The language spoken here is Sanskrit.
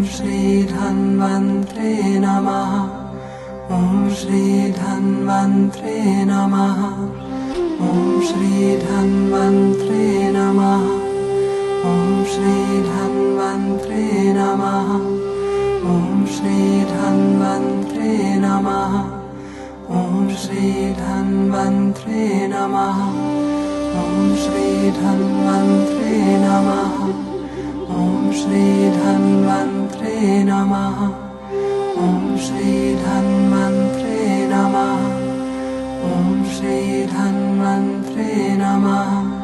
श्री धन्वन्त्रे नमः। ॐ श्री धन्वन्त्रे नमः। ॐ श्री धन्वन्त्रे नमः। ॐ श्री धन्वन्त्रे नमः। ॐ श्री धन्वन्त्रे नमः। ॐ श्री धन्वन्त्रे नमः। ॐ श्री धन्वन्त्रे नमः। ॐ श्री धन्वन्त्रे नमः। ॐ श्री धन्वन्त्रे नमः। ॐ श्री धन्वन्त्रे नमः।